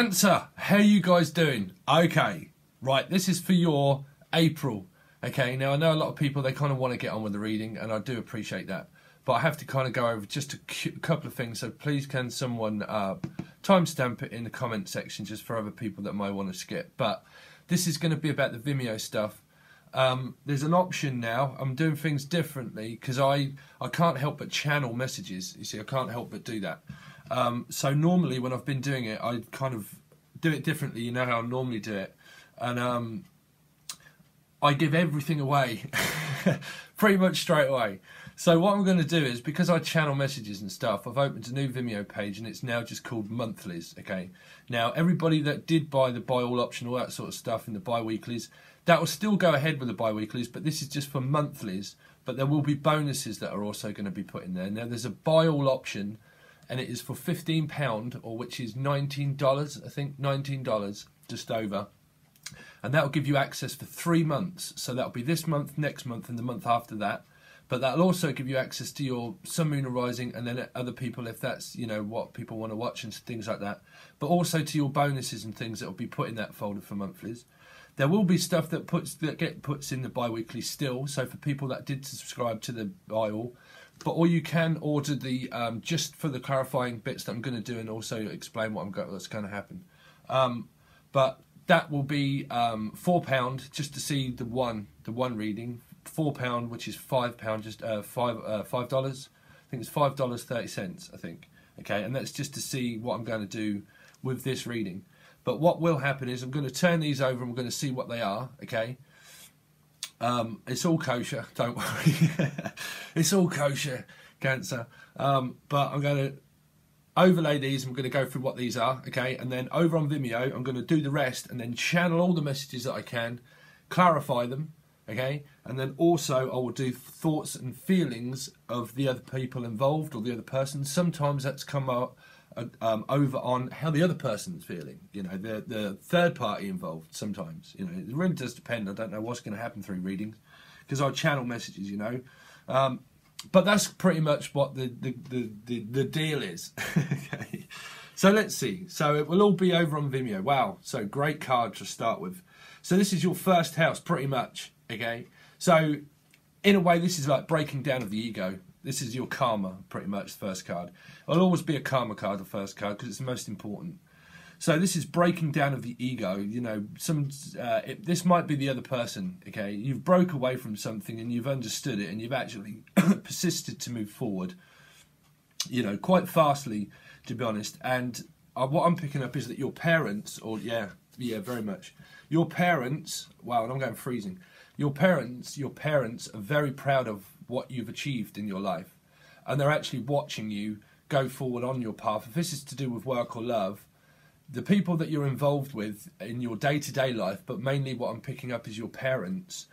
Cancer, how you guys doing? Okay, right, this is for your April. Okay, now I know a lot of people, they kind of want to get on with the reading, and I do appreciate that. But I have to kind of go over just a couple of things, so please can someone timestamp it in the comment section just for other people that might want to skip. But this is going to be about the Vimeo stuff. There's an option now. I'm doing things differently because I can't help but channel messages. You see, I can't help but do that. So normally when I've been doing it, I kind of do it differently. You know how I normally do it. And I give everything away pretty much straight away. So what I'm going to do is, because I channel messages and stuff, I've opened a new Vimeo page and it's now just called monthlies. Okay. Now everybody that did buy the buy all option, all that sort of stuff in the bi-weeklies, that will still go ahead with the bi-weeklies, but this is just for monthlies. But there will be bonuses that are also going to be put in there. Now there's a buy all option, and it is for £15, or which is $19, I think, $19, just over. And that will give you access for 3 months. So that'll be this month, next month, and the month after that. But that'll also give you access to your Sun, Moon, and Rising, and then other people, if that's, you know, what people want to watch and things like that. But also to your bonuses and things that will be put in that folder for monthlies. There will be stuff that gets in the bi-weekly still. So for people that did subscribe to the buy-all. But or you can order the just for the clarifying bits that I'm going to do, and also explain what's going to happen. But that will be £4 just to see the one reading. £4, which is £5, just $5. I think it's $5.30. I think. Okay, and that's just to see what I'm going to do with this reading. But what will happen is I'm going to turn these over and we're going to see what they are. Okay. It's all kosher, don't worry. It's all kosher, Cancer. But I'm going to overlay these and we're going to go through what these are, okay? And then over on Vimeo, I'm going to do the rest and then channel all the messages that I can, clarify them, okay? And then also I will do thoughts and feelings of the other people involved or the other person. Sometimes that's come out over on how the other person's feeling, you know, the third party involved sometimes, you know, it really does depend. I don't know what's going to happen through readings because I channel messages, you know, but that's pretty much what the deal is. Okay, so let's see. So it will all be over on Vimeo. Wow, so great card to start with. So this is your first house pretty much, okay? So in a way this is like breaking down of the ego. This is your karma, pretty much, the first card. It'll always be a karma card, the first card, because it's the most important. So this is breaking down of the ego. You know, this might be the other person, okay? You've broke away from something and you've understood it and you've actually persisted to move forward, you know, quite fastly, to be honest. And what I'm picking up is that your parents, or yeah, very much. Your parents, wow, and I'm going freezing. Your parents are very proud of what you've achieved in your life, and they're actually watching you go forward on your path. If this is to do with work or love, the people that you're involved with in your day-to-day life, but mainly what I'm picking up is your parents,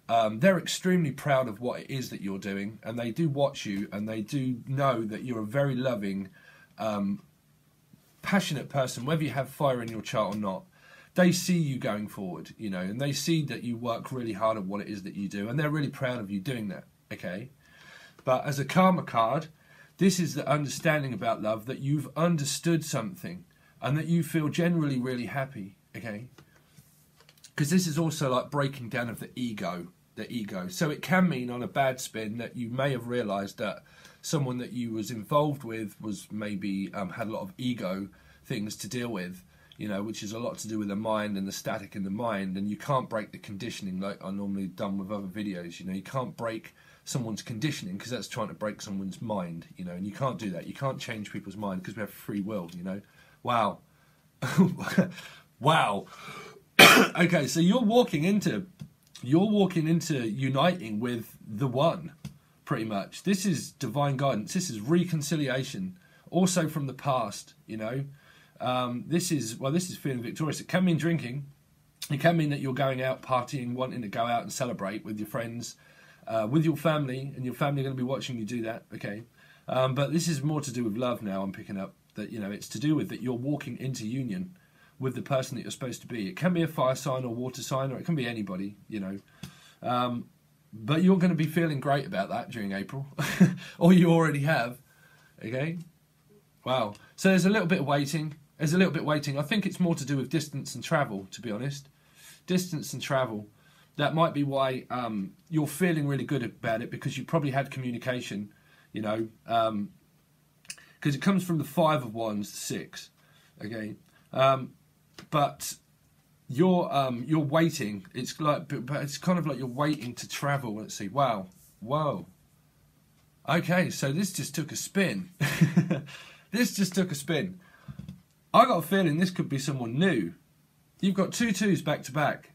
they're extremely proud of what it is that you're doing, and they do watch you, and they do know that you're a very loving, passionate person, whether you have fire in your chart or not. They see you going forward, you know, and they see that you work really hard at what it is that you do, and they're really proud of you doing that, okay? But as a karma card, this is the understanding about love, that you've understood something and that you feel generally really happy, okay? Because this is also like breaking down of the ego. So it can mean on a bad spin that you may have realised that someone that you was involved with was maybe had a lot of ego things to deal with, you know, which is a lot to do with the mind and the static in the mind, and you can't break the conditioning like I normally done with other videos. You know, you can't break someone's conditioning because that's trying to break someone's mind, you know, and you can't do that. You can't change people's mind because we have free will, you know. Wow. Wow. Okay, so you're walking into uniting with the one, pretty much. This is divine guidance. This is reconciliation, also from the past, you know. This is feeling victorious. It can mean drinking. It can mean that you're going out partying, wanting to go out and celebrate with your friends, with your family, and your family are going to be watching you do that, okay? But this is more to do with love now, I'm picking up. That, you know, it's to do with that you're walking into union with the person that you're supposed to be. It can be a fire sign or water sign, or it can be anybody, you know. But you're going to be feeling great about that during April. Or you already have, okay? Wow. So there's a little bit of waiting. There's a little bit waiting. I think it's more to do with distance and travel, to be honest. Distance and travel. That might be why you're feeling really good about it, because you probably had communication, you know, because it comes from the 5 of Wands, 6, okay, but you're waiting. It's like, but it's kind of like you're waiting to travel. Let's see. Wow, whoa. Okay, so this just took a spin. This just took a spin. I got a feeling this could be someone new. You've got 2 2s back to back.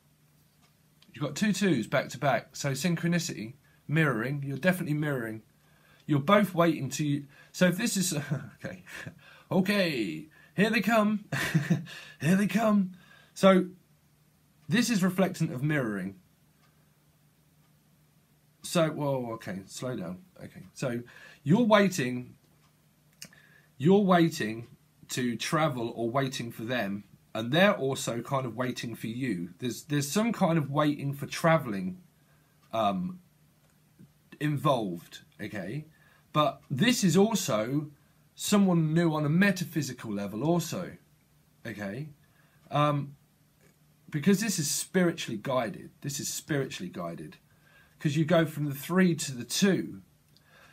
You've got 2 2s back to back. So synchronicity, mirroring. You're definitely mirroring. You're both waiting to. So if this is okay, okay, here they come, here they come. So this is reflectant of mirroring. So, whoa, okay, slow down. Okay, so you're waiting to travel, or waiting for them, and they're also kind of waiting for you. There's some kind of waiting for traveling involved, okay? But this is also someone new on a metaphysical level also, okay? Because this is spiritually guided. This is spiritually guided. Because you go from the 3 to the 2.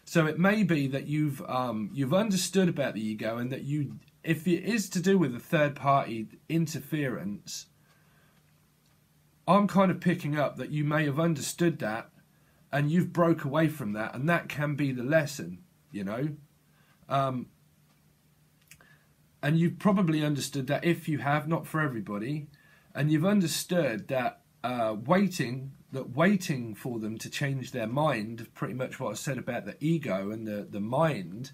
So it may be that you've understood about the ego, and that you, if it is to do with a third party interference, I'm kind of picking up that you may have understood that, and you've broke away from that, and that can be the lesson, you know. And you've probably understood that, if you have, not for everybody, and you've understood that waiting for them to change their mind, pretty much what I said about the ego and the mind,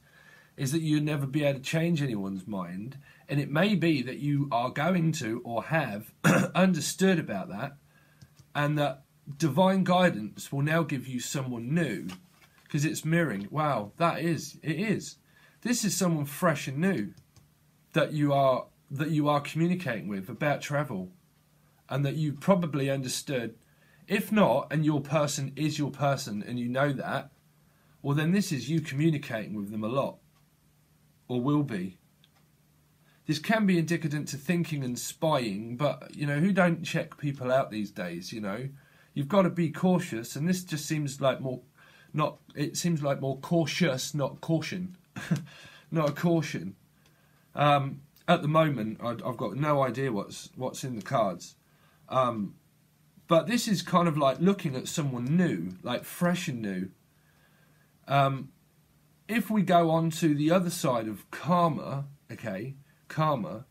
is that you'll never be able to change anyone's mind. And it may be that you are going to, or have understood about that, and that divine guidance will now give you someone new, because it's mirroring. Wow, it is. This is someone fresh and new that you are communicating with about travel, and that you probably understood. If not, and your person is your person, and you know that, well, then this is you communicating with them a lot, or will be. This can be indicative to thinking and spying, but, you know, who don't check people out these days, you know? You've got to be cautious, and this just seems like more, it seems like more cautious, not caution. Not a caution. At the moment, I've got no idea what's in the cards. But this is kind of like looking at someone new, like fresh and new. If we go on to the other side of karma, okay, karma,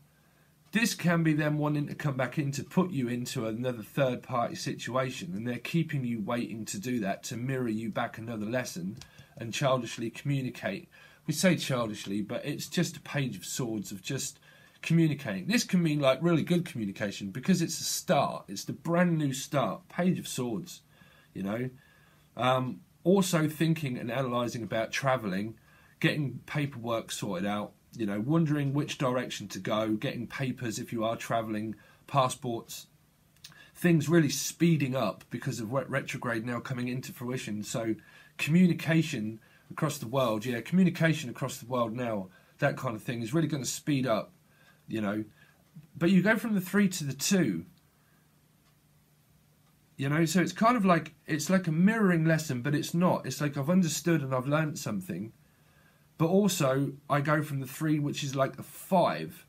this can be them wanting to come back in to put you into another third-party situation, and they're keeping you waiting to do that, to mirror you back another lesson and childishly communicate. We say childishly, but it's just a page of swords of just communicating. This can mean like really good communication, because it's a start. It's the brand new start. Page of swords, you know. Also thinking and analysing about travelling, getting paperwork sorted out, you know, wondering which direction to go, getting papers if you are travelling, passports, things really speeding up because of retrograde now coming into fruition. So communication across the world, yeah, communication across the world now, that kind of thing is really going to speed up, you know. But you go from the 3 to the 2, you know, so it's kind of like, it's like a mirroring lesson, but it's not. It's like I've understood and I've learned something. But also, I go from the 3, which is like a 5,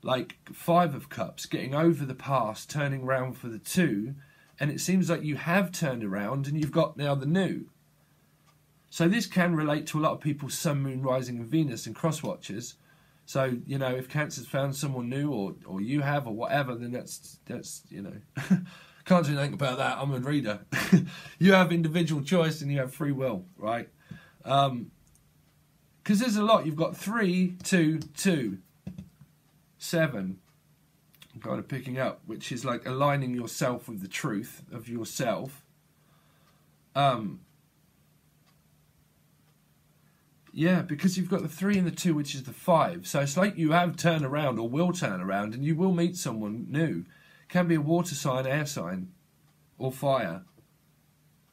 like 5 of Cups, getting over the past, turning around for the 2, and it seems like you have turned around and you've got now the new. So this can relate to a lot of people's Sun, Moon, Rising and Venus and cross-watchers. So, you know, if Cancer's found someone new, or you have, or whatever, then that's you know, can't do anything about that. I'm a reader. You have individual choice and you have free will, right? Because there's a lot. You've got 3, 2, 2, 7. I'm kind of picking up, which is like aligning yourself with the truth of yourself. Yeah, because you've got the 3 and the 2, which is the 5. So it's like you have turned around, or will turn around, and you will meet someone new. It can be a water sign, air sign, or fire.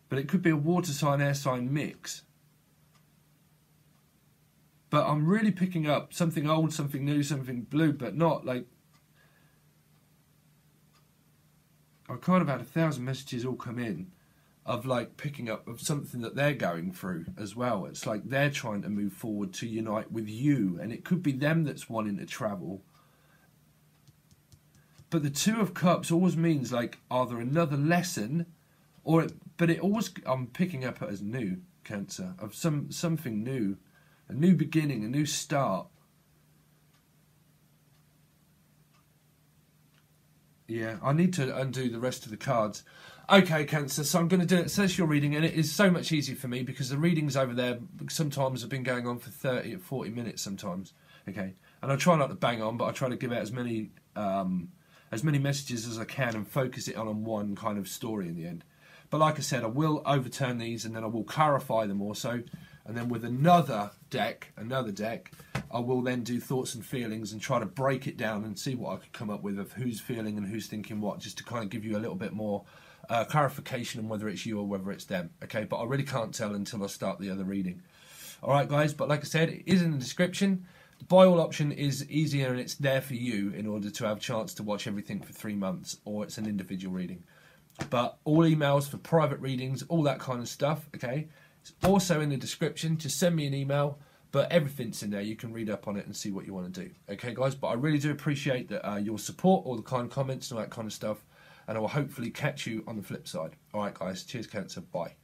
But it could be a water sign, air sign mix. But I'm really picking up something old, something new, something blue, but not like... I kind of had 1,000 messages all come in of like picking up of something that they're going through as well. It's like they're trying to move forward to unite with you, and it could be them that's wanting to travel. But the Two of Cups always means like either another lesson, or but it always, I'm picking up it as new, Cancer, of something new, a new beginning, a new start. Yeah, I need to undo the rest of the cards. Okay, Cancer, so I'm going to do it. It says you're reading, and it is so much easier for me because the readings over there sometimes have been going on for 30 or 40 minutes sometimes. Okay, and I try not to bang on, but I try to give out as many messages as I can and focus it on one kind of story in the end. But like I said, I will overturn these and then I will clarify them also. And then with another deck, I will then do thoughts and feelings and try to break it down and see what I could come up with of who's feeling and who's thinking what, just to kind of give you a little bit more clarification on whether it's you or whether it's them. Okay, but I really can't tell until I start the other reading. All right, guys, but like I said, it is in the description. The buy all option is easier and it's there for you in order to have a chance to watch everything for 3 months, or it's an individual reading. But all emails for private readings, all that kind of stuff, okay? It's also in the description. Just send me an email, but everything's in there. You can read up on it and see what you want to do. Okay, guys? But I really do appreciate that your support, all the kind comments and all that kind of stuff, and I will hopefully catch you on the flip side. All right, guys. Cheers, Cancer. Bye.